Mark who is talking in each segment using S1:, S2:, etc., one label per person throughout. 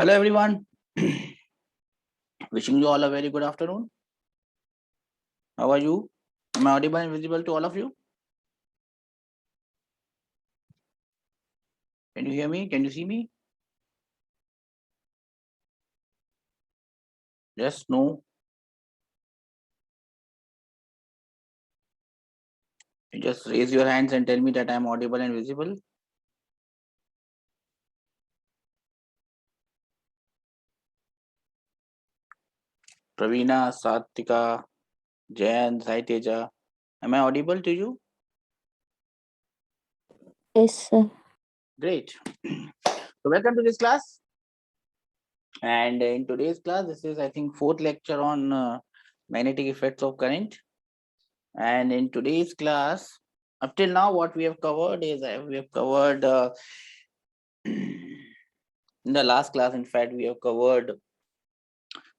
S1: Hello everyone. Wishing you all a very good afternoon. How are you? Am I audible and visible to all of you? Can you hear me? Can you see me? Yes, no. You just raise your hands and tell me that I am audible and visible. Pravina, Satika, Jayan, Saiteja. Am I audible to you?
S2: Yes, sir.
S1: Great. So welcome to this class. And in today's class, this is I think fourth lecture on magnetic effects of current. And in today's class, up till now, what we have covered is we have covered in the last class. In fact, we have covered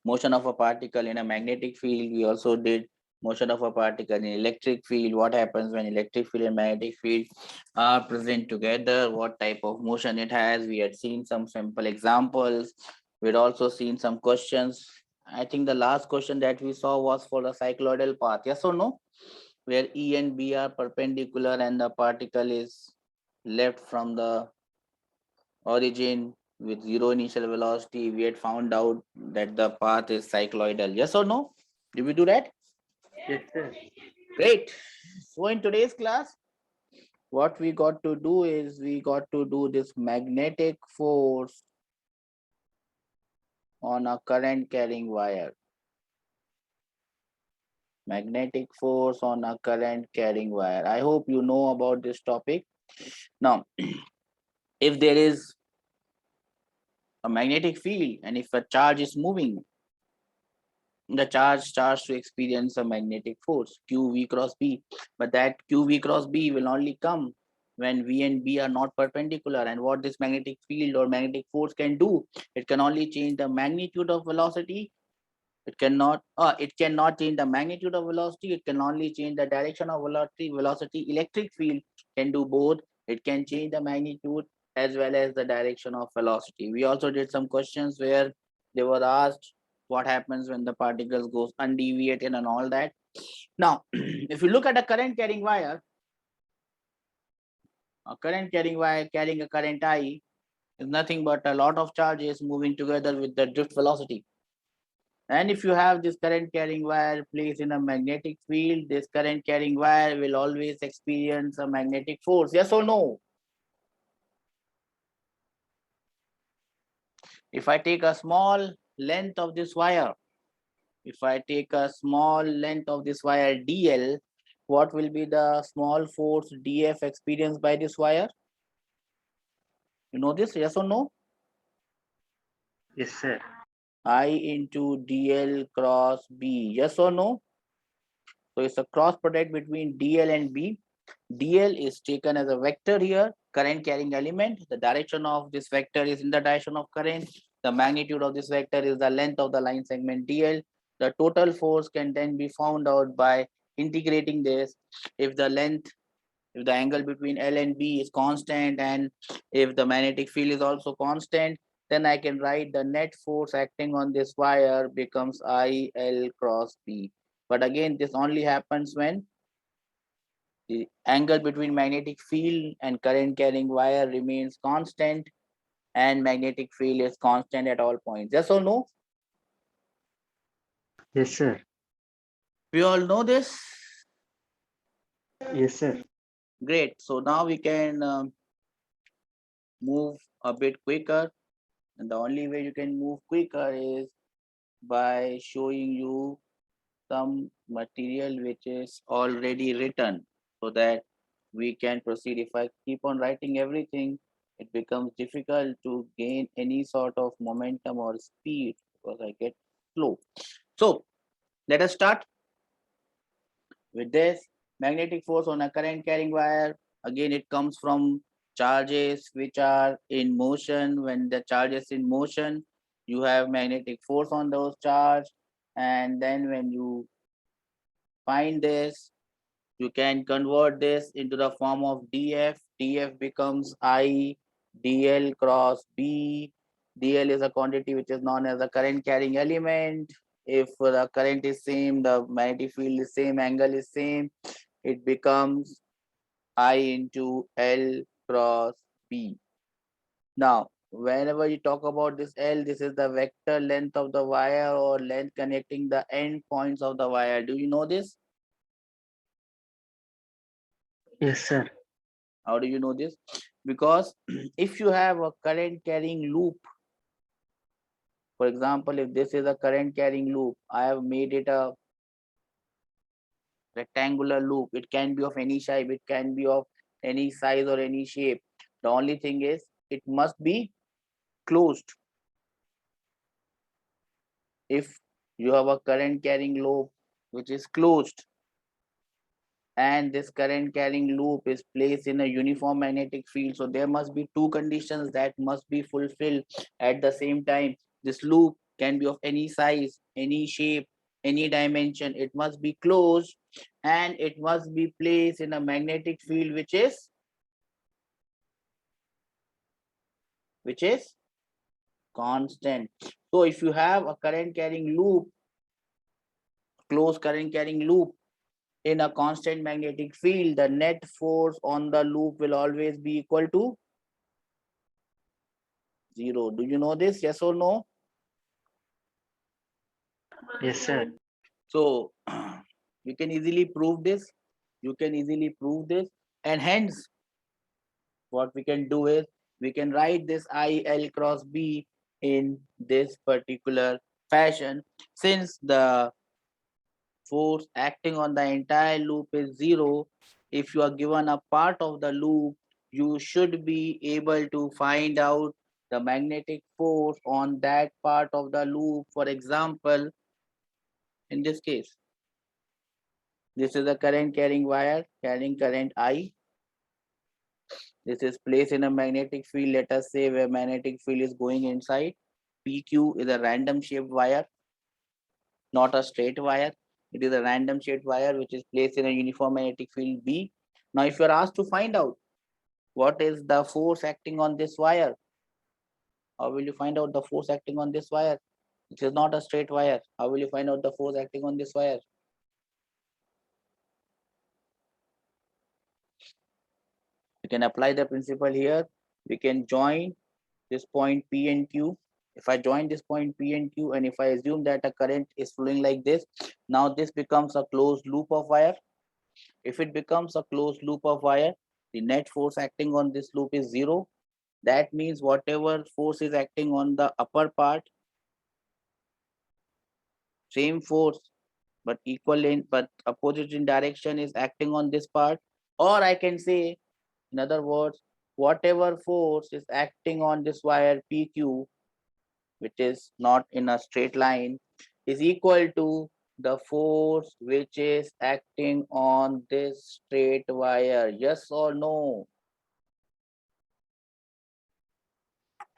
S1: motion of a particle in a magnetic field. We also did motion of a particle in electric field. What happens when electric field and magnetic field are present together? What type of motion it has? We had seen some simple examples. We had also seen some questions. I think the last question that we saw was for the cycloidal path. Yes or no? Where E and B are perpendicular and the particle is left from the origin with zero initial velocity. We had found out that the path is cycloidal. Yes or no? Did we do that?
S3: Yes, sir.
S1: Great. So in today's class, what we got to do is we got to do this magnetic force on a current carrying wire. Magnetic force on a current carrying wire. I hope you know about this topic. Now, if there is a magnetic field and if a charge is moving, the charge starts to experience a magnetic force QV cross B. But that QV cross B will only come when V and B are not perpendicular. And what this magnetic field or magnetic force can do, it can only change the magnitude of velocity. It cannot change the magnitude of velocity. It can only change the direction of velocity. Electric field can do both. It can change the magnitude as well as the direction of velocity. We also did some questions where they were asked what happens when the particles goes undeviated and all that. Now, if you look at a current carrying wire, a current carrying wire carrying a current I is nothing but a lot of charges moving together with the drift velocity. And if you have this current carrying wire placed in a magnetic field, this current carrying wire will always experience a magnetic force. Yes or no? If I take a small length of this wire, if I take a small length of this wire DL, what will be the small force DF experienced by this wire? You know this, yes or no?
S3: Yes, sir.
S1: I into DL cross B, yes or no? So it's a cross product between DL and B. DL is taken as a vector here, current carrying element. The direction of this vector is in the direction of current. The magnitude of this vector is the length of the line segment DL. The total force can then be found out by integrating this. If the length, if the angle between L and B is constant, and if the magnetic field is also constant, then I can write the net force acting on this wire becomes IL cross B. But again, this only happens when the angle between magnetic field and current carrying wire remains constant and magnetic field is constant at all points. Yes or no?
S3: Yes, sir.
S1: We all know this.
S3: Yes, sir.
S1: Great. So now we can move a bit quicker. And the only way you can move quicker is by showing you some material which is already written so that we can proceed. If I keep on writing everything, it becomes difficult to gain any sort of momentum or speed because I get slow. So let us start with this. Magnetic force on a current carrying wire. Again, it comes from charges which are in motion. When the charge is in motion, you have magnetic force on those charge. And then when you find this, you can convert this into the form of df. Df becomes I dl cross b. dl is a quantity which is known as a current carrying element. If the current is same, the magnetic field is same, angle is same, it becomes I into L cross B. Now, whenever you talk about this L, this is the vector length of the wire or length connecting the end points of the wire. Do you know this?
S3: Yes, sir.
S1: How do you know this? Because if you have a current carrying loop, for example, if this is a current carrying loop, I have made it a rectangular loop. It can be of any shape, it can be of any size or any shape. The only thing is it must be closed. If you have a current carrying loop which is closed and this current carrying loop is placed in a uniform magnetic field, so there must be two conditions that must be fulfilled at the same time. This loop can be of any size, any shape, any dimension. It must be closed and it must be placed in a magnetic field which is constant. So if you have a current carrying loop, closed current carrying loop in a constant magnetic field, the net force on the loop will always be equal to 0. Do you know this? Yes or no?
S3: Yes, sir.
S1: So you can easily prove this. You can easily prove this. And hence, what we can do is we can write this IL cross B in this particular fashion. Since the force acting on the entire loop is 0, if you are given a part of the loop, you should be able to find out the magnetic force on that part of the loop. For example, in this case, this is a current carrying wire carrying current I. This is placed in a magnetic field, let us say, where magnetic field is going inside. PQ is a random shaped wire, not a straight wire. It is a random shaped wire which is placed in a uniform magnetic field B. Now, if you are asked to find out what is the force acting on this wire, how will you find out the force acting on this wire? It is not a straight wire. How will you find out the force acting on this wire? You can apply the principle here. We can join this point P and Q. If I join this point P and Q, and if I assume that a current is flowing like this, now this becomes a closed loop of wire. If it becomes a closed loop of wire, the net force acting on this loop is 0. That means whatever force is acting on the upper part, same force but equal in but opposite in direction is acting on this part. Or I can say, in other words, whatever force is acting on this wire PQ, which is not in a straight line, is equal to the force which is acting on this straight wire. Yes or no?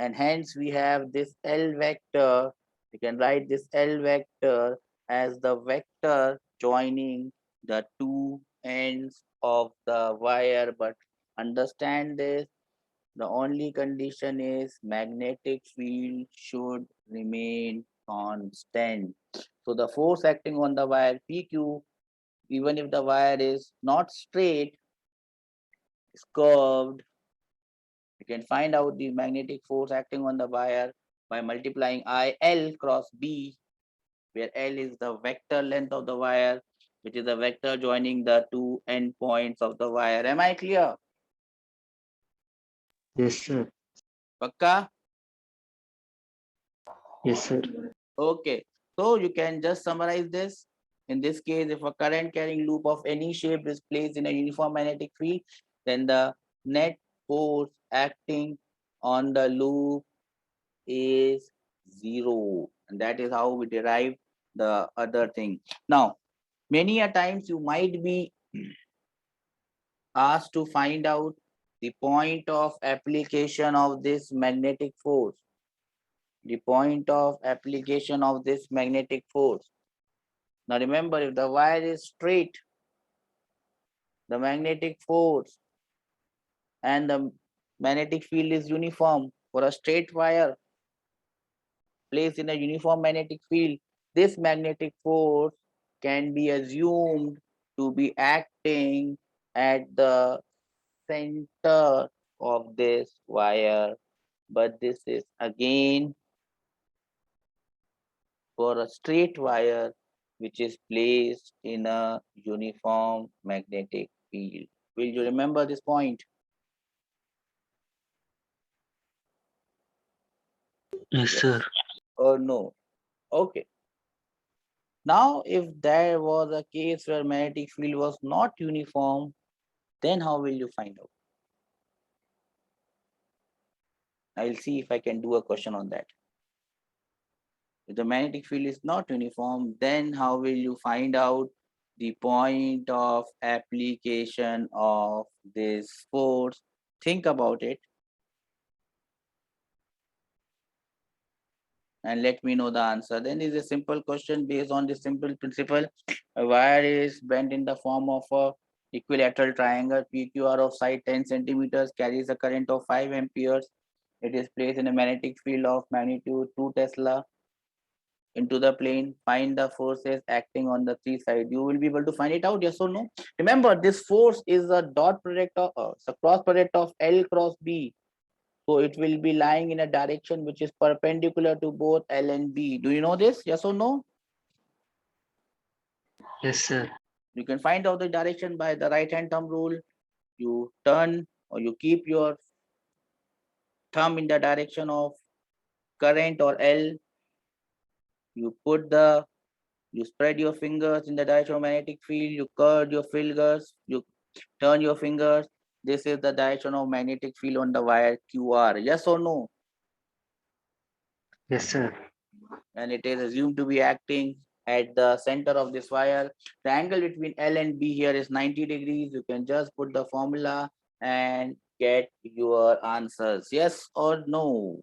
S1: And hence we have this L vector. We can write this L vector as the vector joining the two ends of the wire. But understand this, the only condition is magnetic field should remain constant. So the force acting on the wire PQ, even if the wire is not straight, is curved, you can find out the magnetic force acting on the wire by multiplying IL cross B, where L is the vector length of the wire, which is the vector joining the two end points of the wire. Am I clear?
S3: Yes, sir.
S1: Pakka?
S3: Yes, sir.
S1: Okay. So you can just summarize this. In this case, if a current carrying loop of any shape is placed in a uniform magnetic field, then the net force acting on the loop is 0. And that is how we derive the other thing. Now, many a times you might be asked to find out the point of application of this magnetic force. The point of application of this magnetic force. Now remember, if the wire is straight, the magnetic force and the magnetic field is uniform for a straight wire. placed in a uniform magnetic field, this magnetic force can be assumed to be acting at the center of this wire, but this is again for a straight wire which is placed in a uniform magnetic field. Will you remember this point?
S3: Yes, sir.
S1: Or no? Okay. Now, if there was a case where magnetic field was not uniform, then how will you find out? I'll see if I can do a question on that. If the magnetic field is not uniform, then how will you find out the point of application of this force? Think about it and let me know the answer. Then is a simple question based on this simple principle. A wire is bent in the form of a equilateral triangle. PQR of side 10 centimeters carries a current of 5 amperes. It is placed in a magnetic field of magnitude 2 Tesla into the plane. Find the forces acting on the three sides. You will be able to find it out, yes or no? Remember, this force is a dot product of a cross product of L cross B. So it will be lying in a direction which is perpendicular to both L and B. Do you know this? Yes or no?
S3: Yes, sir.
S1: You can find out the direction by the right hand thumb rule. You turn or you keep your thumb in the direction of current or L. You spread your fingers in the direction of magnetic field. You curl your fingers. You turn your fingers. This is the direction of magnetic field on the wire QR. Yes or no?
S3: Yes, sir.
S1: And it is assumed to be acting at the center of this wire. The angle between L and B here is 90 degrees. You can just put the formula and get your answers. Yes or no?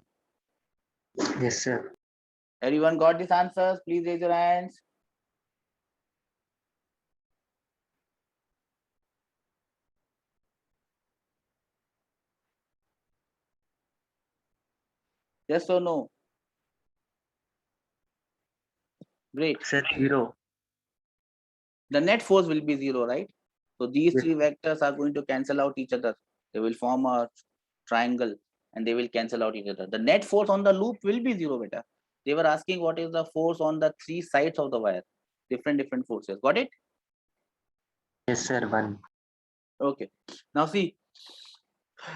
S3: Yes, sir.
S1: Everyone got these answers? Please raise your hands. Yes or no? Great.
S3: Sir, 0.
S1: The net force will be 0, right? So these
S3: Yes.
S1: three vectors are going to cancel out each other. They will form a triangle and they will cancel out each other. The net force on the loop will be 0, beta. They were asking what is the force on the three sides of the wire. Different forces. Got it?
S3: Yes, sir. 1.
S1: Okay. Now see,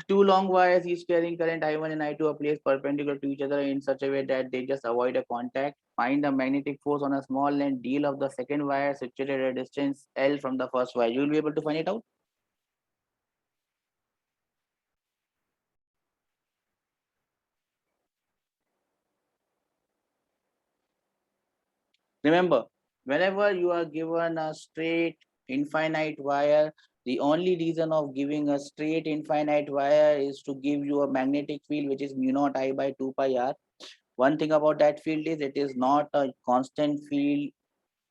S1: two long wires each carrying current I1 and I2 are placed perpendicular to each other in such a way that they just avoid a contact. Find the magnetic force on a small length DL of the second wire situated at a distance L from the first wire. You will be able to find it out. Remember, whenever you are given a straight infinite wire, the only reason of giving a straight infinite wire is to give you a magnetic field which is mu naught I by 2 pi r. One thing about that field is it is not a constant field,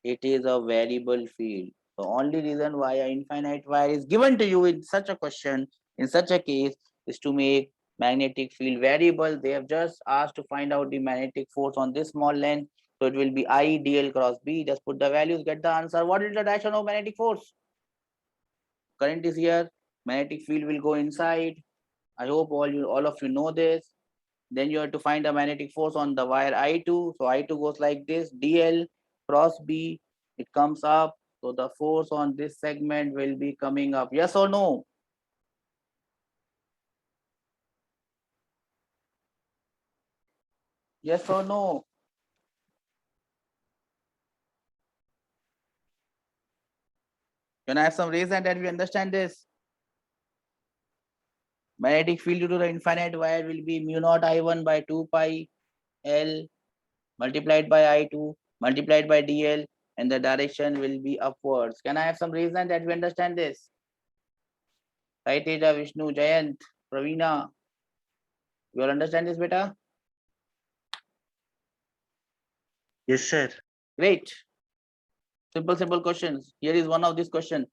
S1: it is a variable field. The only reason why an infinite wire is given to you in such a question, in such a case, is to make magnetic field variable. They have just asked to find out the magnetic force on this small length. So it will be I dl cross B. Just put the values, get the answer. What is the direction of magnetic force? Current is here. Magnetic field will go inside. I hope all of you know this. Then you have to find the magnetic force on the wire I2. So I2 goes like this, dl cross B. It comes up. So the force on this segment will be coming up. Yes or no? Yes or no? Can I have some reason that we understand this? Magnetic field due to the infinite wire will be mu naught I1 by 2 pi L multiplied by I2 multiplied by dl, and the direction will be upwards. Can I have some reason that we understand this? Saiteja, Vishnu, Jayant, Praveena, you all understand this, beta?
S3: Yes, sir.
S1: Great. Simple questions. Here is one of these questions.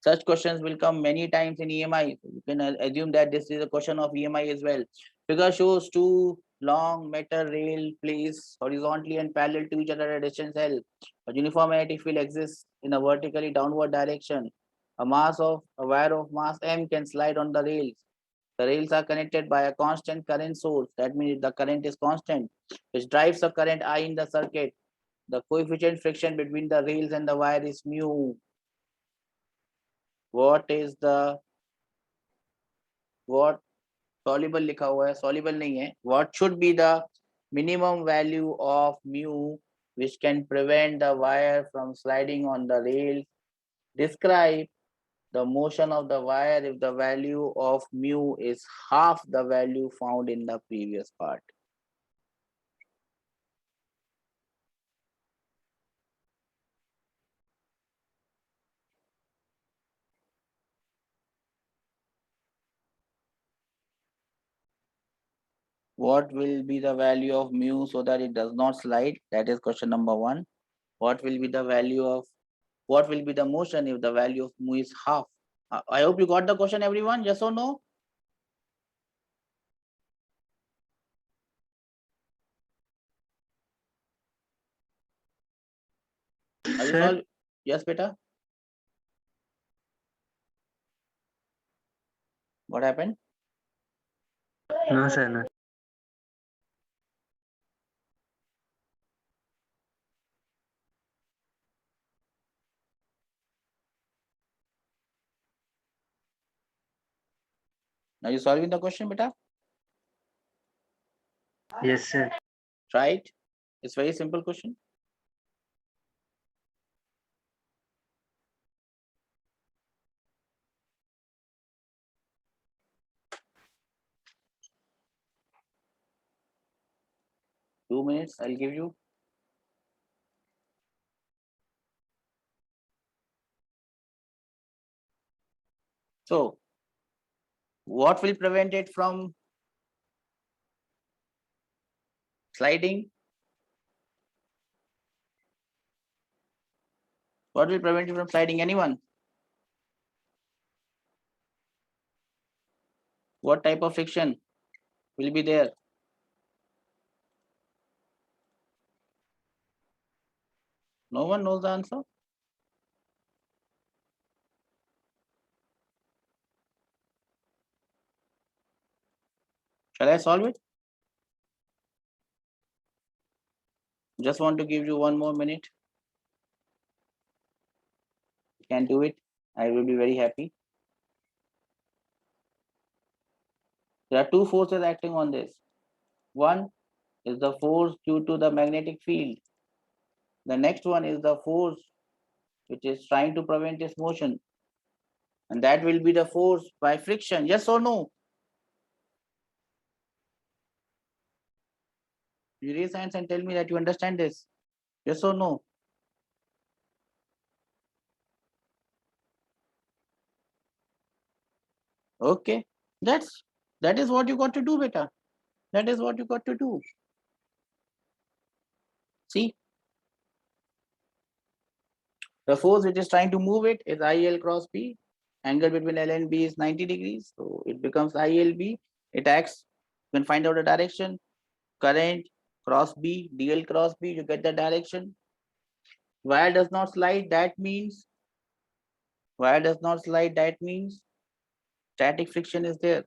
S1: Such questions will come many times in EMI. You can assume that this is a question of EMI as well. Figure shows two long metal rail placed horizontally and parallel to each other at a distance L. A uniform magnetic field exists in a vertically downward direction. A wire of mass M can slide on the rails. The rails are connected by a constant current source. That means the current is constant, which drives a current I in the circuit. The coefficient friction between the rails and the wire is mu. What is the what soluble लिखा हुआ है, soluble नहीं है. What should be the minimum value of mu which can prevent the wire from sliding on the rails? Describe the motion of the wire if the value of mu is half the value found in the previous part. What will be the value of mu so that it does not slide? That is question number 1. What will be the value of what will be the motion if the value of mu is half? I hope you got the question, everyone. Yes or no? Are you
S3: Sir,
S1: solved? Yes, beta. What happened?
S3: no, sir, no.
S1: Are you solving the question, beta?
S3: Yes, sir.
S1: Try it. It's very simple question. Two minutes, I'll give you. So, what will prevent it from sliding? What will prevent it from sliding? Anyone? What type of friction will be there? No one knows the answer? Shall I solve it? Just want to give you one more minute. You can do it. I will be very happy. There are two forces acting on this. One is the force due to the magnetic field. The next one is the force which is trying to prevent its motion. And that will be the force by friction. Yes or no? You raise hands and tell me that you understand this. Yes or no? Okay. That is what you got to do, beta. That is what you got to do. See, the force which is trying to move it is IL cross B. Angle between L and B is 90 degrees. So it becomes ILB. It acts. You can find out the direction. Current cross B, DL cross B. You get the direction. Wire does not slide. That means static friction is there.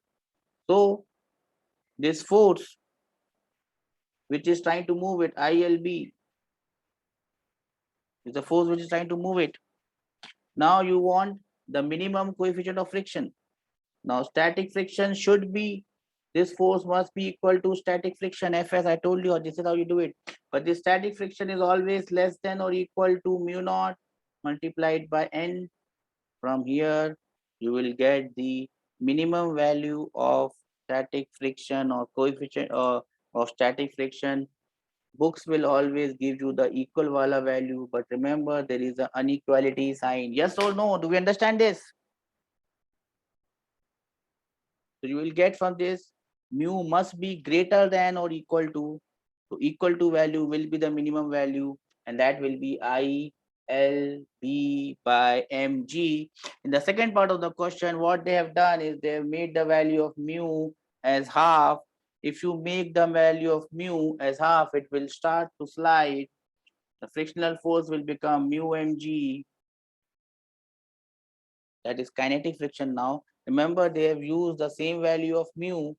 S1: So this force which is trying to move it, ILB, is the force which is trying to move it. Now you want the minimum coefficient of friction. Now static friction should be, this force must be equal to static friction Fs. I told you this is how you do it. But the static friction is always less than or equal to mu naught multiplied by n. From here, you will get the minimum value of static friction or coefficient of static friction. Books will always give you the equal wala value, but remember there is an inequality sign. Yes or no? Do we understand this? So you will get from this mu must be greater than or equal to. So equal to value will be the minimum value, and that will be ILB by mg. In the second part of the question, what they have done is they have made the value of mu as half. if you make the value of mu as half, it will start to slide. The frictional force will become mu mg. That is kinetic friction now. Remember, they have used the same value of mu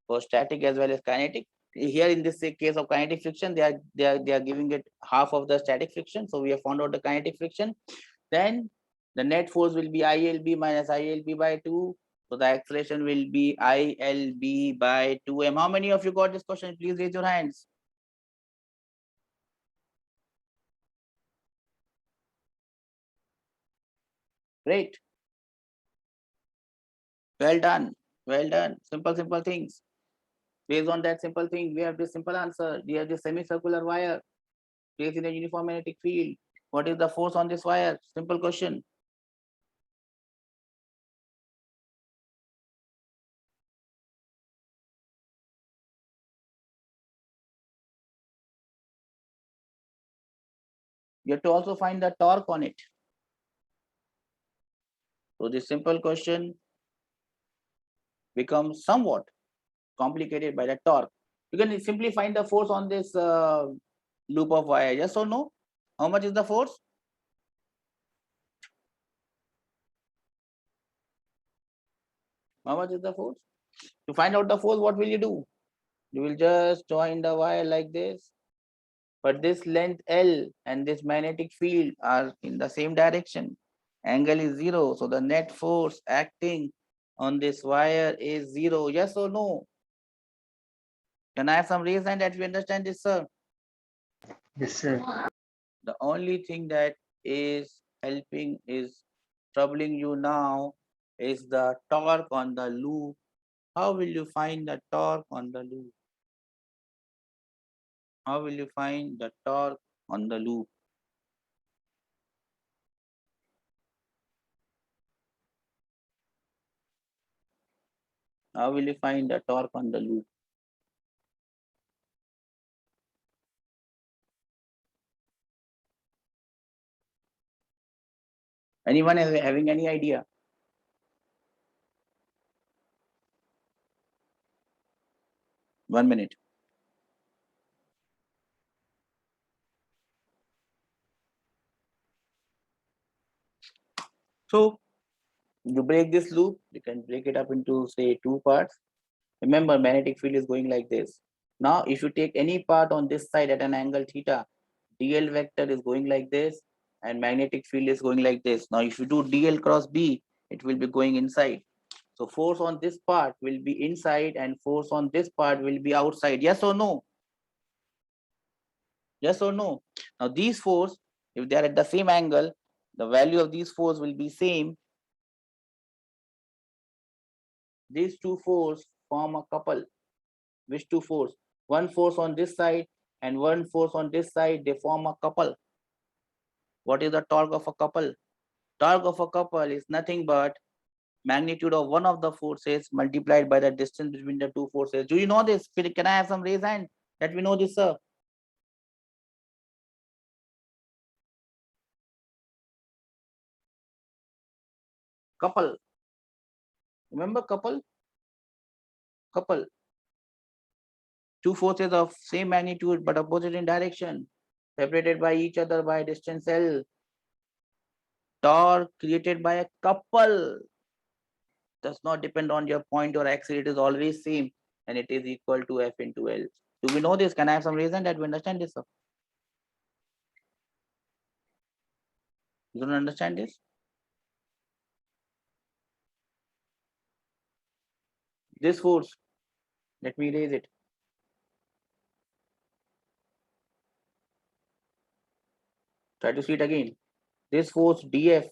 S1: for static as well as kinetic. Here in this case of kinetic friction, they are giving it half of the static friction. So we have found out the kinetic friction. Then the net force will be ILB minus ILB by 2. So the acceleration will be ILB by 2m. How many of you got this question? Please raise your hands. Great. Well done. Well done. Simple things. Based on that simple thing, we have this simple answer. We have this semicircular wire placed in a uniform magnetic field. What is the force on this wire? Simple question. You have to also find the torque on it. So this simple question becomes somewhat complicated by the torque. You can simply find the force on this loop of wire. Yes or no? How much is the force? How much is the force? To find out the force, what will you do? You will just join the wire like this. But this length L and this magnetic field are in the same direction. Angle is 0. So the net force acting on this wire is 0. Yes or no? Can I have some reason that we understand this, sir?
S3: Yes, sir.
S1: The only thing that is troubling you now is the torque on the loop. How will you find the torque on the loop? How will you find the torque on the loop? How will you find the torque on the loop? Anyone having any idea? One minute. So you break this loop, you can break it up into say 2 parts. Remember, magnetic field is going like this. Now, if you take any part on this side at an angle theta, dl vector is going like this and magnetic field is going like this. Now, if you do dl cross b, it will be going inside. So force on this part will be inside and force on this part will be outside. Yes or no? Yes or no? Now, these force, if they are at the same angle, the value of these force will be same. These two force form a couple. Which two force? One force on this side and one force on this side, they form a couple. What is the torque of a couple? Torque of a couple is nothing but magnitude of one of the forces multiplied by the distance between the two forces. Do you know this? Can I have some raise hand that we know this, sir? Couple. Remember couple? Couple. Two forces of same magnitude but opposite in direction, separated by each other by a distance L. Torque created by a couple does not depend on your point or axis. It is always same and it is equal to F into L. Do we know this? Can I have some reason that we understand this, sir? You don't understand this? This force, let me erase it. Try to see it again. This force dF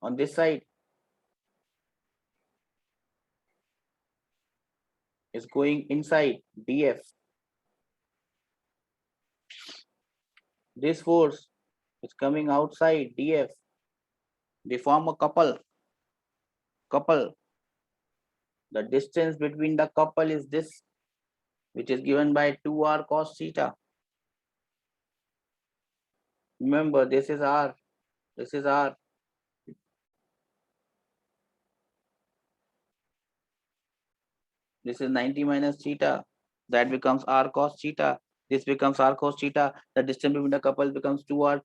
S1: on this side is going inside dF. This force is coming outside dF. They form a couple. Couple. The distance between the couple is this, which is given by 2r cos theta. Remember, this is r. This is r. This is 90 minus theta. That becomes r cos theta. This becomes r cos theta. The distance between the couple becomes 2r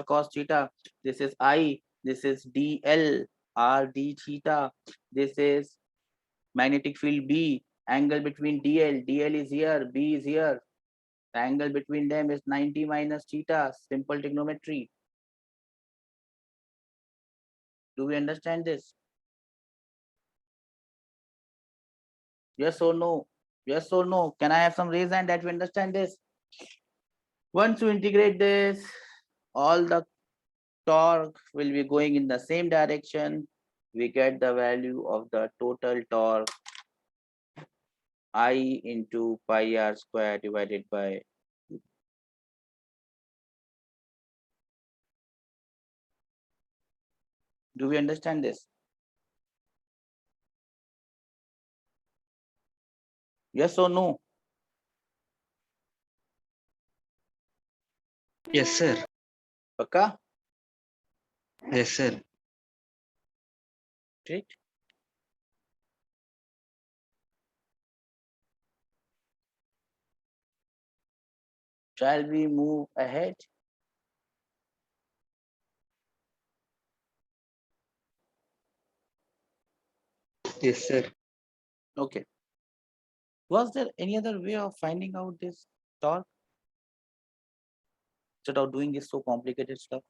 S1: cos theta. This is I. This is dl r d theta. This is magnetic field B. Angle between dl is here, B is here. The angle between them is 90 minus theta. Simple trigonometry. Do we understand this? Yes or no? Yes or no? Can I have some raise hand that we understand this? Once you integrate this, all the torque will be going in the same direction. We get the value of the total torque I into pi r square divided by. Do we understand this? Yes or no?
S3: Yes, sir.
S1: Pakka?
S3: Yes, sir.
S1: Right? Shall we move ahead?
S3: Yes, sir.
S1: Okay. Was there any other way of finding out this torque instead of doing this so complicated stuff?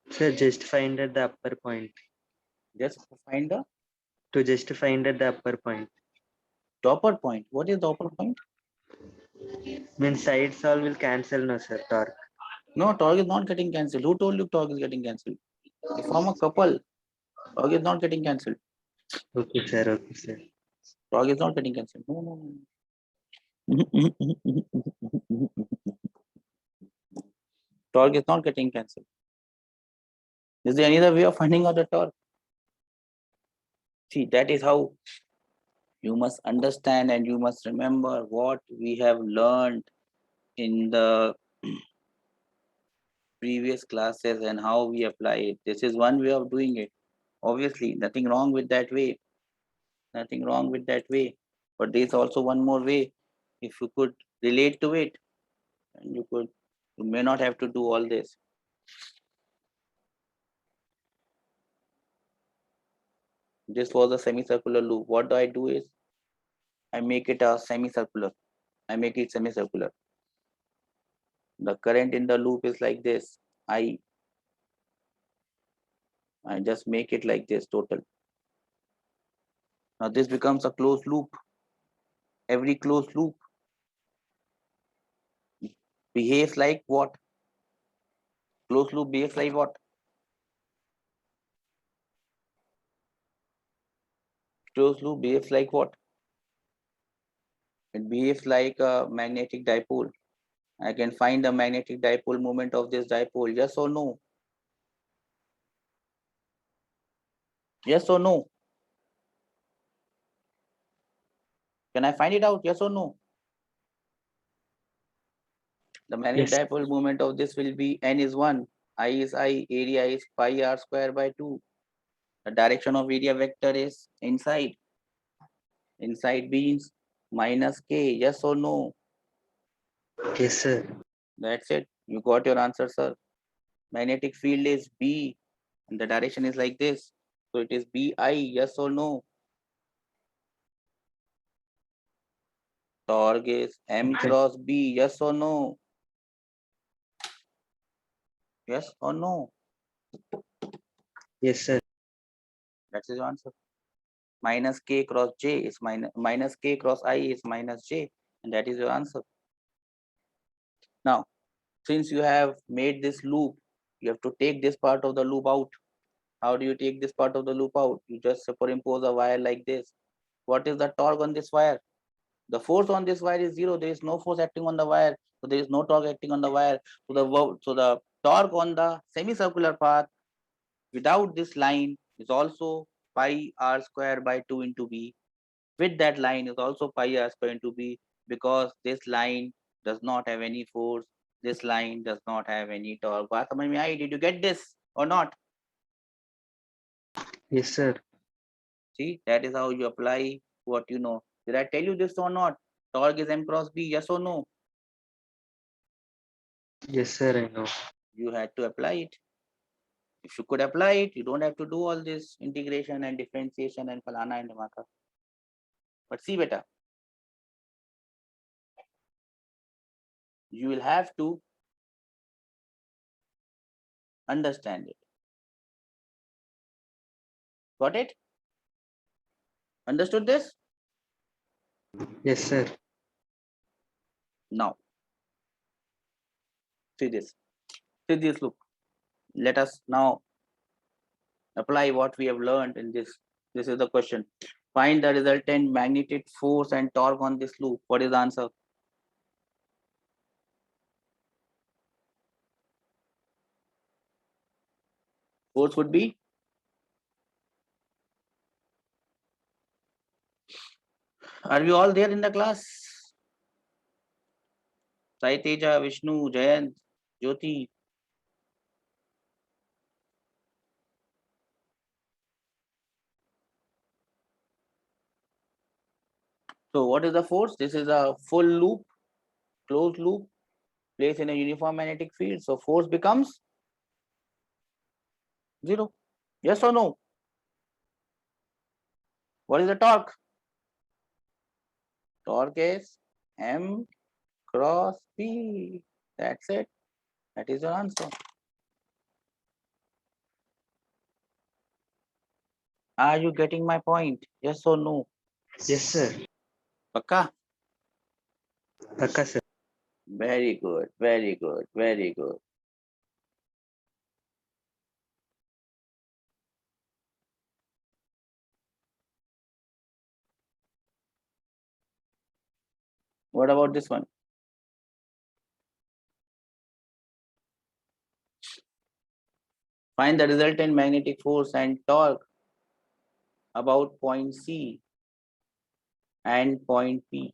S3: Sir, just find at the upper point.
S1: Just find the
S3: To just find at the upper point.
S1: topper point. What is the upper point?
S3: Means sides all will cancel, no, sir. Torque.
S1: No, torque is not getting cancelled. Who told you torque is getting cancelled? They form a couple. Torque is not getting cancelled.
S3: Okay, sir. Okay, sir.
S1: Torque is not getting cancelled. No, no. Torque is not getting cancelled. Is there any other way of finding out the torque? See, that is how you must understand and you must remember what we have learned in the previous classes and how we apply it. This is one way of doing it. Obviously, nothing wrong with that way. Nothing wrong with that way. But there's also one more way. If you could relate to it, and you may not have to do all this. This was a semicircular loop. What do I do is I make it a semicircular. I make it semicircular. The current in the loop is like this. I just make it like this total. Now this becomes a closed loop. Every closed loop behaves like what? Closed loop behaves like what? Closed loop behaves like what? It behaves like a magnetic dipole. I can find the magnetic dipole moment of this dipole. Yes or no? Yes or no? Can I find it out? Yes or no? The magnetic
S3: Yes.
S1: dipole moment of this will be n is 1. I is I. Area is pi r square by 2. The direction of area vector is inside. Inside means minus k. Yes or no?
S3: Yes, sir.
S1: That's it. You got your answer, sir. Magnetic field is B and the direction is like this. So it is BI. Yes or no? Torque is M
S3: Okay.
S1: cross B. Yes or no? Yes or no?
S3: Yes, sir.
S1: That's your answer. Minus K cross J is minus K cross I is minus J. And that is your answer. Now, since you have made this loop, you have to take this part of the loop out. How do you take this part of the loop out? You just superimpose a wire like this. What is the torque on this wire? The force on this wire is 0. There is no force acting on the wire. So there is no torque acting on the wire. So the torque on the semicircular path without this line is also pi r square by 2 into B. With that line is also pi r square into B, because this line does not have any force. This line does not have any torque. बात समझ में आई? Did you get this or not?
S3: Yes, sir.
S1: See, that is how you apply what you know. Did I tell you this or not? Torque is M cross B, yes or no?
S3: Yes, sir, I know.
S1: You had to apply it. If you could apply it, you don't have to do all this integration and differentiation and falana and dhamaka. But see beta, you will have to understand it. Got it? Understood this?
S3: Yes, sir.
S1: Now, see this. See this, look. Let us now apply what we have learned in this. This is the question. Find the resultant magnetic force and torque on this loop. What is the answer? Force would be? Are we all there in the class? Sai Teja, Vishnu, Jayant, Jyoti. So what is the force? This is a full loop, closed loop, placed in a uniform magnetic field. So force becomes 0. Yes or no? What is the torque? Torque is M cross P. That's it. That is your answer. Are you getting my point? Yes or no?
S3: Yes, sir.
S1: Pakka?
S3: Akka, sir.
S1: Very good. Very good. Very good. What about this one? Find the resultant magnetic force and torque about point C and point P.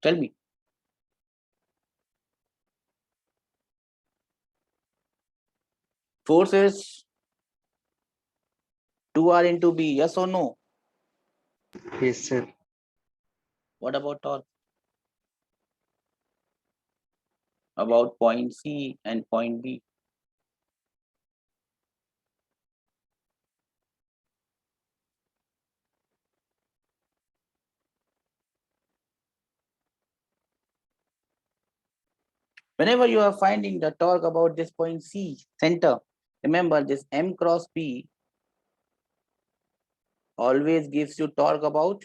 S1: Tell me. Force is 2R into B. Yes or no?
S3: Yes, sir.
S1: What about torque? About point C and point B. Whenever you are finding the torque about this point C center, remember this M cross P always gives you torque about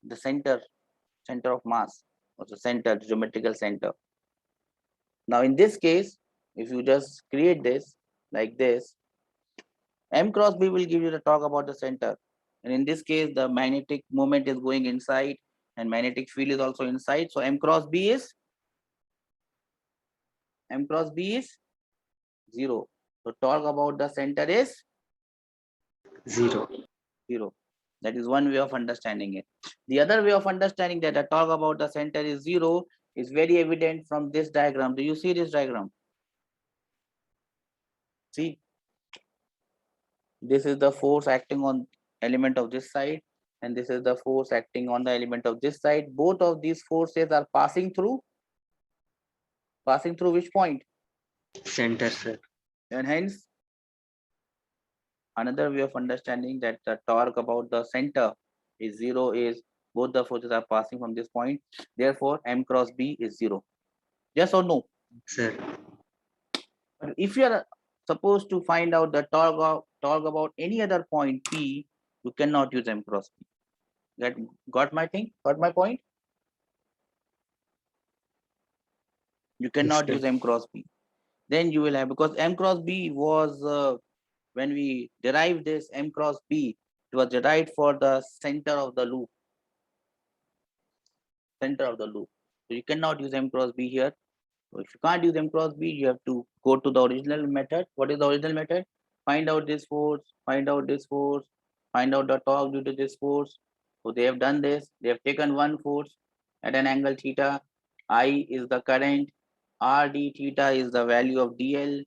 S1: the center of mass, or the center, geometrical center. Now in this case, if you just create this like this, M cross B will give you the torque about the center. And in this case, the magnetic moment is going inside and magnetic field is also inside. So M cross B is 0. So torque about the center is
S3: 0.
S1: 0. That is one way of understanding it. The other way of understanding that the torque about the center is 0 is very evident from this diagram. Do you see this diagram? See, this is the force acting on element of this side, and this is the force acting on the element of this side. Both of these forces are passing through which point?
S3: Center, sir.
S1: And hence, another way of understanding that the torque about the center is 0 is both the forces are passing from this point. Therefore, M cross B is 0. Yes or no?
S3: Sir.
S1: But if you are supposed to find out the torque about any other point P, you cannot use M cross B. Got my thing? Got my point? You
S3: Yes,
S1: cannot
S3: sir.
S1: use M cross B. then you will have, because M cross B was, when we derived this M cross B, it was derived for the center of the loop. So you cannot use M cross B here. So if you can't use M cross B, you have to go to the original method. What is the original method? Find out this force, find out this force, find out the torque due to this force. So they have done this. They have taken one force at an angle theta. I is the current. R d theta is the value of dl.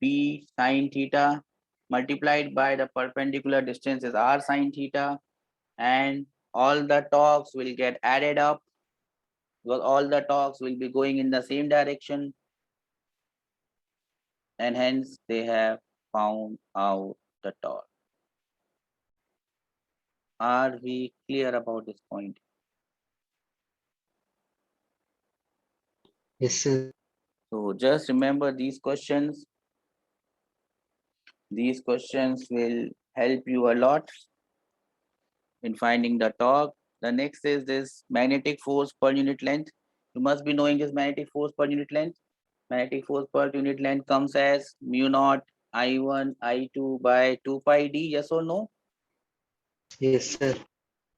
S1: B sine theta multiplied by the perpendicular distance is r sine theta, and all the torques will get added up, because all the torques will be going in the same direction, and hence they have found out the torque. Are we clear about this point?
S3: Yes, sir.
S1: So just remember these questions. These questions will help you a lot in finding the torque. The next is this magnetic force per unit length. You must be knowing this magnetic force per unit length. Magnetic force per unit length comes as mu naught I1 I2 by 2 pi d. Yes or no?
S3: Yes, sir.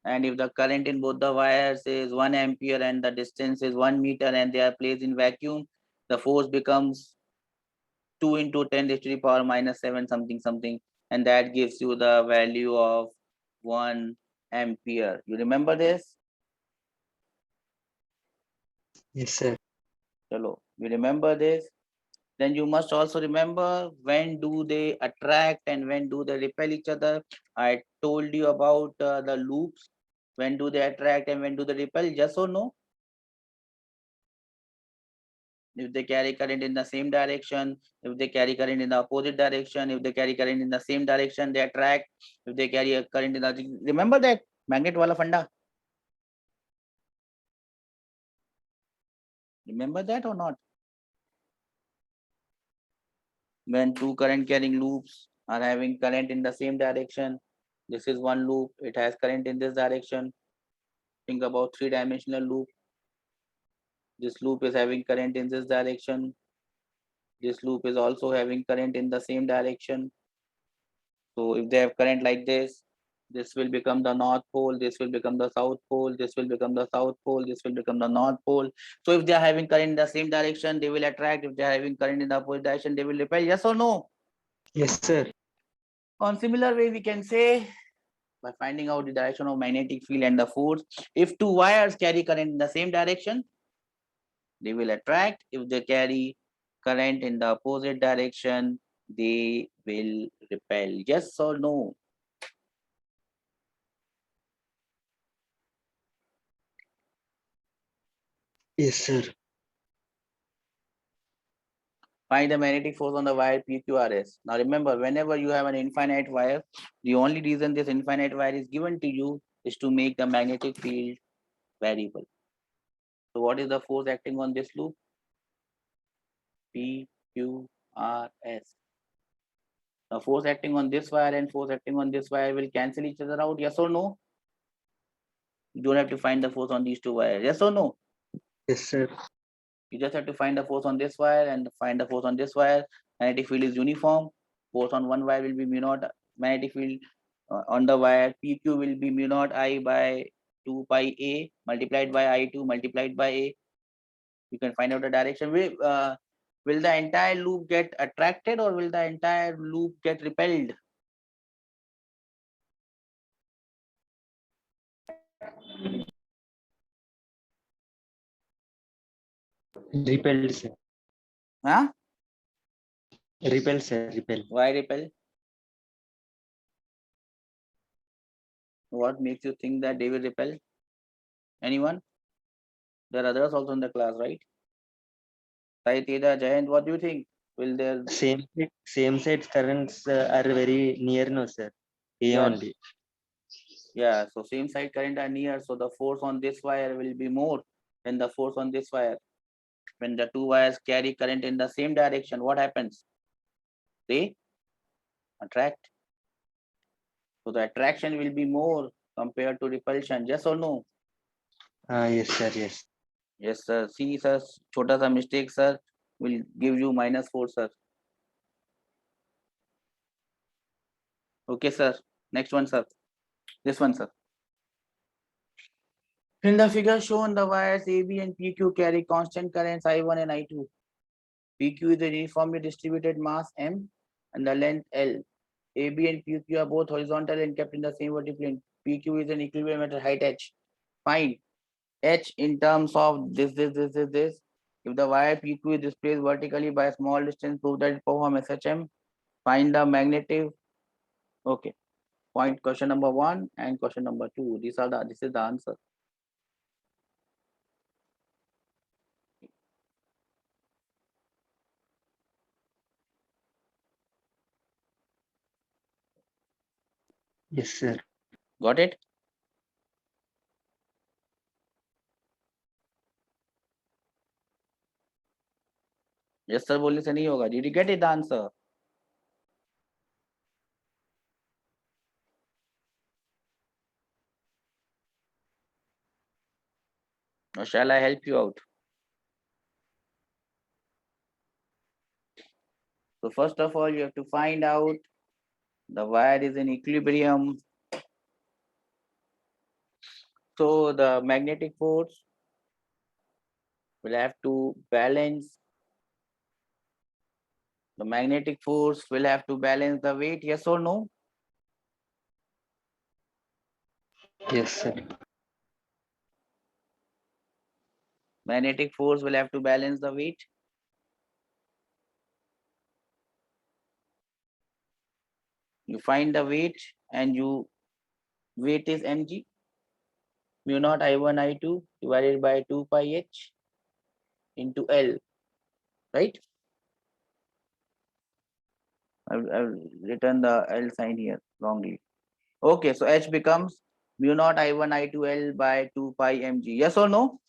S1: And if the current in both the wires is 1 ampere and the distance is 1 meter and they are placed in vacuum, the force becomes 2 into 10 raised to the power minus 7 something something, and that gives you the value of 1 ampere. You remember this?
S3: Yes, sir.
S1: Chalo, you remember this? Then you must also remember when do they attract and when do they repel each other. I told you about the loops. When do they attract and when do they repel? Yes or no? If they carry current in the same direction, if they carry current in the opposite direction, if they carry current in the same direction, they attract. If they carry a current in the, remember that magnet wala funda? Remember that or not? When two current carrying loops are having current in the same direction, this is one loop, it has current in this direction. Think about three-dimensional loop. This loop is having current in this direction. This loop is also having current in the same direction. So if they have current like this will become the north pole, this will become the south pole, this will become the south pole, this will become the north pole. So if they are having current in the same direction, they will attract. If they are having current in the opposite direction, they will repel. Yes or no?
S3: Yes, sir.
S1: On similar way, we can say, by finding out the direction of magnetic field and the force, if two wires carry current in the same direction, they will attract. If they carry current in the opposite direction, they will repel. Yes or no?
S3: Yes, sir.
S1: Find the magnetic force on the wire PQRS. Now remember, whenever you have an infinite wire, the only reason this infinite wire is given to you is to make the magnetic field variable. So what is the force acting on this loop? PQRS. Now force acting on this wire and force acting on this wire will cancel each other out. Yes or no? You don't have to find the force on these two wires. Yes or no?
S3: Yes, sir.
S1: You just have to find the force on this wire and find the force on this wire. Magnetic field is uniform. Force on one wire will be mu naught. Magnetic field on the wire PQ will be mu naught I by 2 pi A multiplied by I2 multiplied by A. You can find out the direction. Will the entire loop get attracted or will the entire loop get repelled?
S3: Repelled, sir.
S1: Huh?
S3: Repel, sir. Repel.
S1: Why repel? What makes you think that they will repel? Anyone? There are others also in the class, right? Sai, Teda, Jayant, what do you think? Will there?
S3: Same side currents are very near, no, sir. A
S1: Yeah,
S3: only.
S1: yeah. So same side current are near. So the force on this wire will be more than the force on this wire. When the two wires carry current in the same direction, what happens? They attract. So the attraction will be more compared to repulsion. Yes or no?
S3: Yes, sir. Yes.
S1: Yes, sir. See, sir, छोटा सा mistake, sir. will give you -4, sir. Okay, sir. Next one, sir. This one, sir. In the figure shown, the wires AB and PQ carry constant currents I1 and I2. PQ is a uniformly distributed mass M and the length L. AB and PQ are both horizontal and kept in the same vertical plane. PQ is an equilibrium at height H. Find H in terms of this. If the wire PQ is displaced vertically by a small distance, prove that it performs SHM. Find the magnetic. Okay. Point question number 1 and question number 2. This is the answer.
S3: Yes, sir.
S1: Got it? Yes, sir. बोलने से नहीं होगा. Did you get it? The answer. Or shall I help you out? So first of all, you have to find out the wire is in equilibrium. So the magnetic force will have to balance. The magnetic force will have to balance the weight. Yes or no?
S3: Yes, sir.
S1: Magnetic force will have to balance the weight. You find the weight and weight is mg, mu naught I1 I2 divided by 2 pi h into L, right? I've written the L sign here wrongly. Okay, so H becomes mu naught I1 I2 L by 2 pi mg. Yes or no?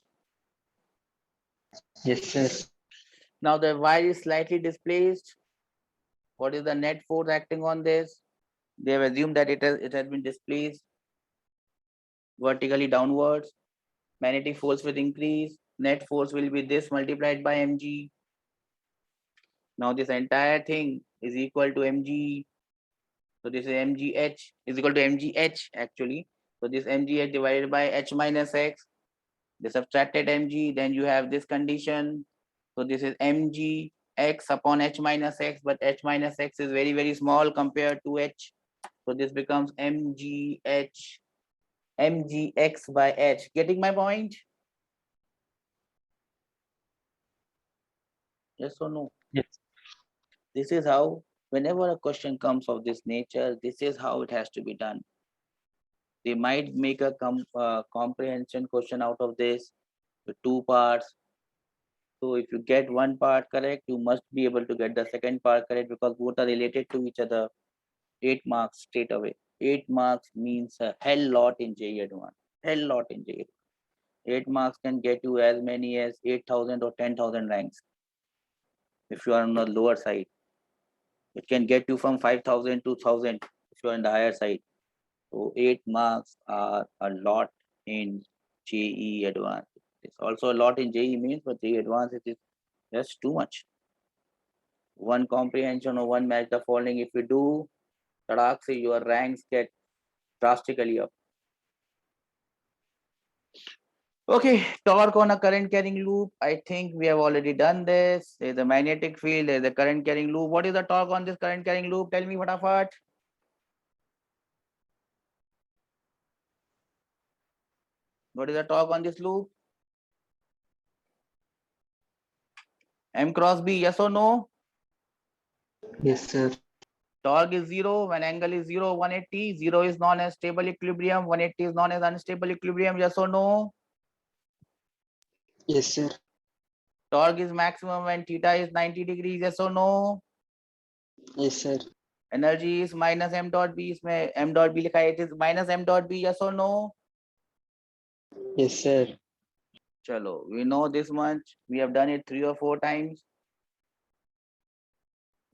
S3: Yes, sir.
S1: Now the wire is slightly displaced. What is the net force acting on this? They have assumed that it has been displaced vertically downwards. Magnetic force will increase. Net force will be this multiplied by mg. Now this entire thing is equal to mg. So this is mgh is equal to mgh actually. So this mgh divided by h minus x. They subtracted mg. Then you have this condition. So this is mg x upon h minus x, but h minus x is very, very small compared to h. So this becomes mgh mgx by h. Getting my point? Yes or no?
S3: Yes.
S1: This is how, whenever a question comes of this nature, this is how it has to be done. They might make a comprehension question out of this with 2 parts. So if you get one part correct, you must be able to get the second part correct because both are related to each other. 8 marks straight away. 8 marks means a hell lot in JEE Advanced. Hell lot in JEE. 8 marks can get you as many as 8,000 or 10,000 ranks. If you are on the lower side, it can get you from 5,000 to 1,000 if you are on the higher side. So 8 marks are a lot in JEE Advanced. It's also a lot in JEE Mains, but JEE Advanced it is just too much. One comprehension or one match the following. If you do, your ranks get drastically up. Okay, torque on a current carrying loop. I think we have already done this. There's a magnetic field, there's a current carrying loop. What is the torque on this current carrying loop? Tell me, fatafat. What is the torque on this loop? M cross B, yes or no?
S3: Yes, sir.
S1: Torque is 0 when angle is 0, 180. 0 is known as stable equilibrium, 180 is known as unstable equilibrium, yes or no?
S3: Yes, sir.
S1: Torque is maximum when theta is 90 degrees, yes or no?
S3: Yes, sir.
S1: Energy is minus m dot b. इसमें m dot b लिखा है, it is minus m dot b, yes or no?
S3: Yes, sir.
S1: Chalo, we know this much. We have done it 3 or 4 times.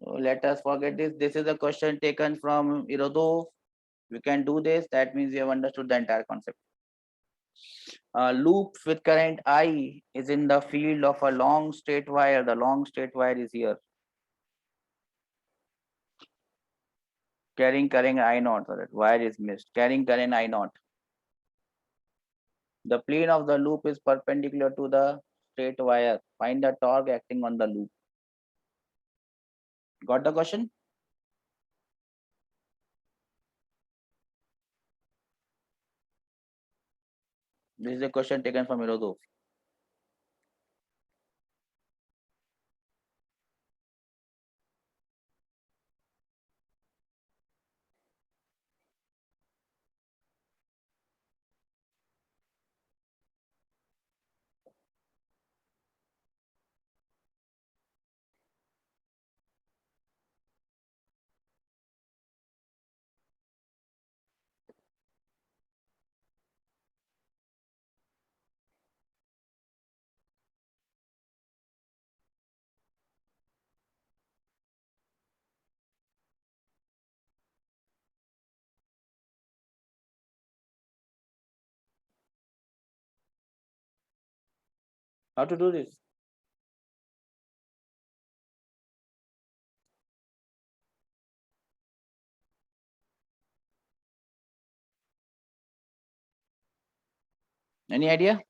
S1: So let us forget this. This is a question taken from Irodov. We can do this. That means we have understood the entire concept. A loop with current I is in the field of a long straight wire. The long straight wire is here. Carrying current I naught. So that wire is missed. Carrying current I naught. The plane of the loop is perpendicular to the straight wire. Find the torque acting on the loop. Got the question? This is a question taken from Herodov. How to do this? Any idea?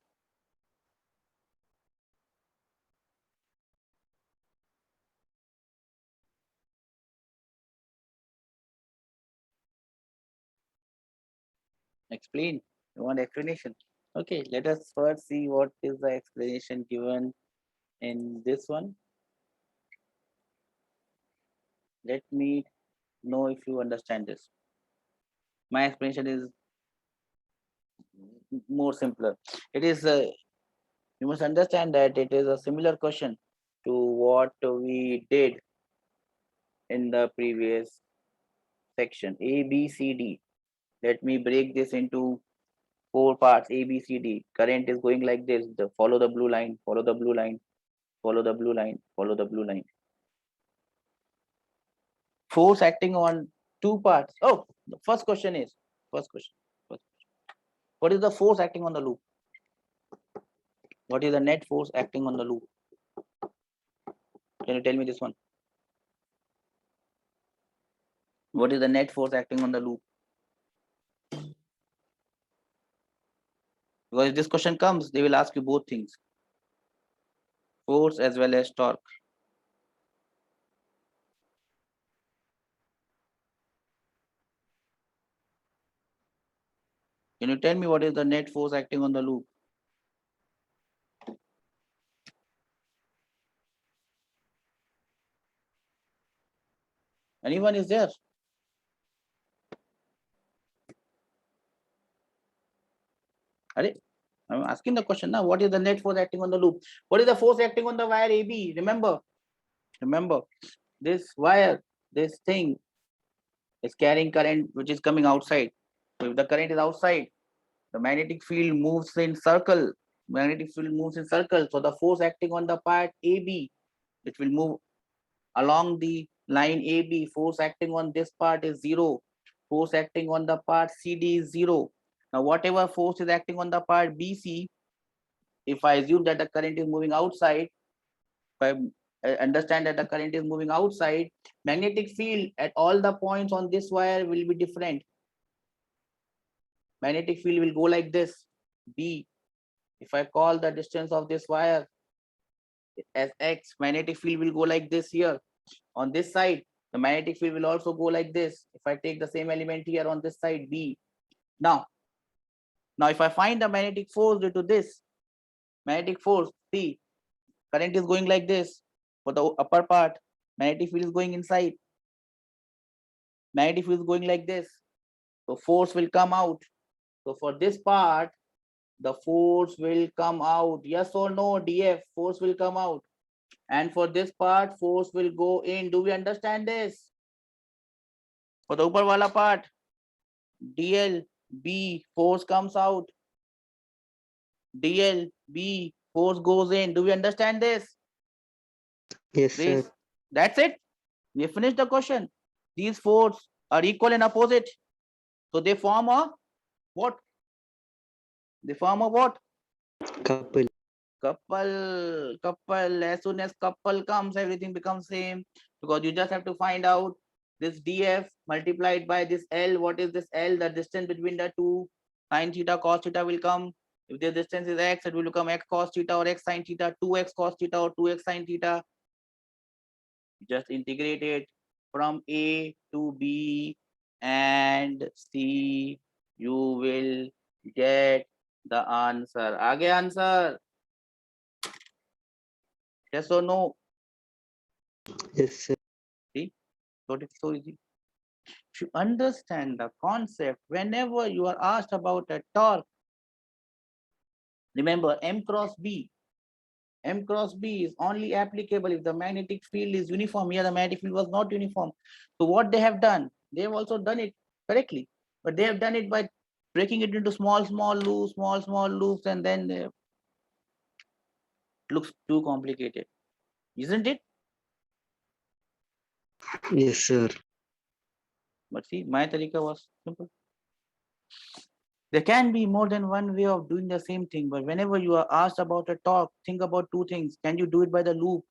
S1: Explain. You want explanation? Okay, let us first see what is the explanation given in this one. Let me know if you understand this. My explanation is more simpler. It is you must understand that it is a similar question to what we did in the previous section. A, B, C, D. Let me break this into 4 parts. A, B, C, D. Current is going like this. Follow the blue line. Follow the blue line. Follow the blue line. Follow the blue line. Force acting on 2 parts. Oh, the first question is first question. What is the force acting on the loop? What is the net force acting on the loop? Can you tell me this one? What is the net force acting on the loop? Because if this question comes, they will ask you both things, force as well as torque. Can you tell me what is the net force acting on the loop? Anyone is there? I'm asking the question now. What is the net force acting on the loop? What is the force acting on the wire AB? Remember, this wire, this thing is carrying current which is coming outside. So if the current is outside, the magnetic field moves in circle. Magnetic field moves in circle. So the force acting on the part AB, it will move along the line AB. Force acting on this part is 0. Force acting on the part CD is 0. Now whatever force is acting on the part BC, if I assume that the current is moving outside, if I understand that the current is moving outside, magnetic field at all the points on this wire will be different. Magnetic field will go like this, B. If I call the distance of this wire as X, magnetic field will go like this here. On this side, the magnetic field will also go like this. If I take the same element here on this side, B. Now if I find the magnetic force due to this, magnetic force, see, current is going like this. For the upper part, magnetic field is going inside. Magnetic field is going like this. So force will come out. So for this part, the force will come out. Yes or no, DF, force will come out. And for this part, force will go in. Do we understand this? For the upper wala part, DL, B, force comes out. DL, B, force goes in. Do we understand this?
S3: Yes,
S1: Please.
S3: sir.
S1: That's it. We finished the question. These forces are equal and opposite. So they form a what? They form a what?
S3: Couple.
S1: Couple. As soon as couple comes, everything becomes same, because you just have to find out this df multiplied by this l. What is this l? The distance between the two. Sine theta cos theta will come. If the distance is x, it will become x cos theta or x sine theta, 2x cos theta or 2x sine theta. Just integrate it from a to b and c. You will get the answer. Aage answer. Yes or no?
S3: Yes, sir.
S1: See, what it's so easy. If you understand the concept, whenever you are asked about a torque, remember M cross B. M cross B is only applicable if the magnetic field is uniform. Here, the magnetic field was not uniform. So what they have done, they have also done it correctly, but they have done it by breaking it into small loops, and then it looks too complicated, isn't it?
S3: Yes, sir.
S1: But see, my tarika was simple. There can be more than one way of doing the same thing, but whenever you are asked about a torque, think about two things. Can you do it by the loop?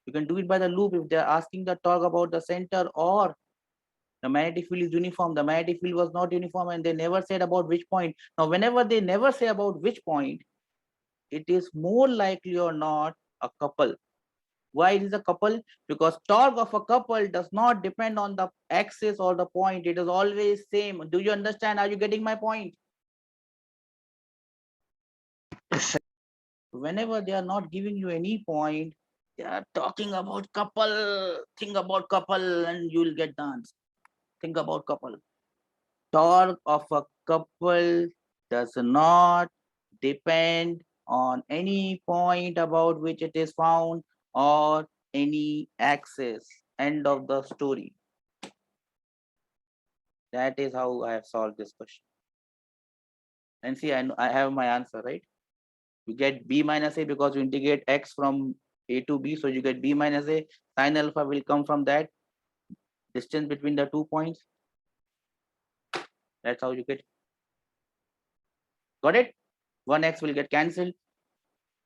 S1: You can do it by the loop if they're asking the torque about the center, or the magnetic field is uniform. The magnetic field was not uniform and they never said about which point. Now, whenever they never say about which point, it is more likely or not a couple. Why it is a couple? Because torque of a couple does not depend on the axis or the point. It is always same. Do you understand? Are you getting my point?
S3: Yes, sir.
S1: Whenever they are not giving you any point, they are talking about couple. Think about couple and you will get the answer. Think about couple. Torque of a couple does not depend on any point about which it is found or any axis. End of the story. That is how I have solved this question. And see, I have my answer, right? You get b minus a because you integrate x from a to b, so you get b minus a. Sine alpha will come from that distance between the 2 points. That's how you get. Got it? 1x will get cancelled.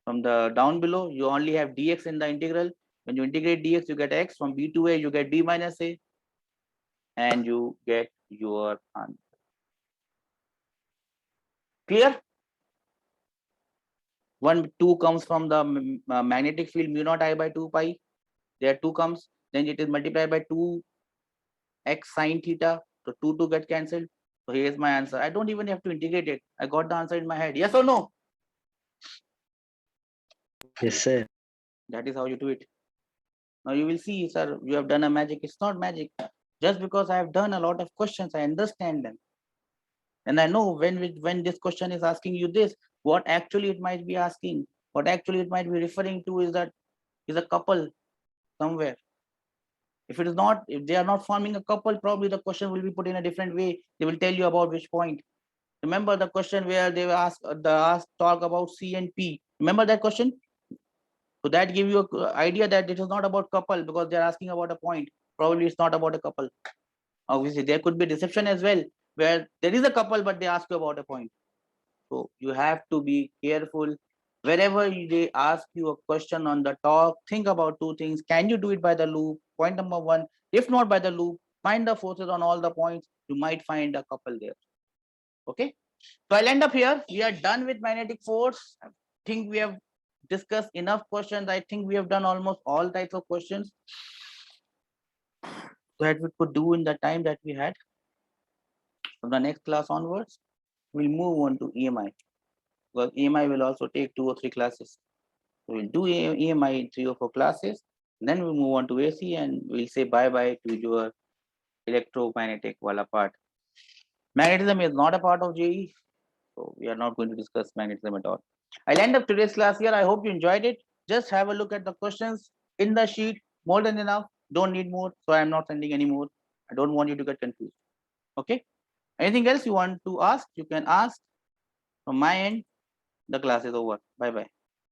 S1: From the down below, you only have dx in the integral. When you integrate dx, you get x. From b to a, you get b minus a, and you get your answer. Clear? 2 comes from the magnetic field mu naught I by 2 pi. There 2 comes, then it is multiplied by 2x sine theta. So 2 get cancelled. So here's my answer. I don't even have to integrate it. I got the answer in my head. Yes or no?
S3: Yes, sir.
S1: That is how you do it. Now you will see, sir, you have done a magic. It's not magic. Just because I have done a lot of questions, I understand them. And I know when this question is asking you this, what actually it might be asking, what actually it might be referring to is that is a couple somewhere. If it is not, if they are not forming a couple, probably the question will be put in a different way. They will tell you about which point. Remember the question where they were asked talk about C and P. Remember that question? So that give you an idea that it is not about couple because they're asking about a point. Probably it's not about a couple. Obviously, there could be deception as well, where there is a couple, but they ask you about a point. So you have to be careful. Wherever they ask you a question on the talk, think about two things. Can you do it by the loop? Point number one. If not by the loop, find the forces on all the points. You might find a couple there. Okay. So I'll end up here. We are done with magnetic force. I think we have discussed enough questions. I think we have done almost all types of questions that we could do in the time that we had. From the next class onwards, we'll move on to EMI. Because EMI will also take 2 or 3 classes. So we'll do EMI in 3 or 4 classes. Then we'll move on to AC and we'll say bye-bye to your electromagnetic wala part. Magnetism is not a part of JE. So we are not going to discuss magnetism at all. I'll end up today's class here. I hope you enjoyed it. Just have a look at the questions in the sheet. More than enough. Don't need more. So I'm not sending any more. I don't want you to get confused. Okay. Anything else you want to ask? You can ask. From my end, the class is over. Bye-bye.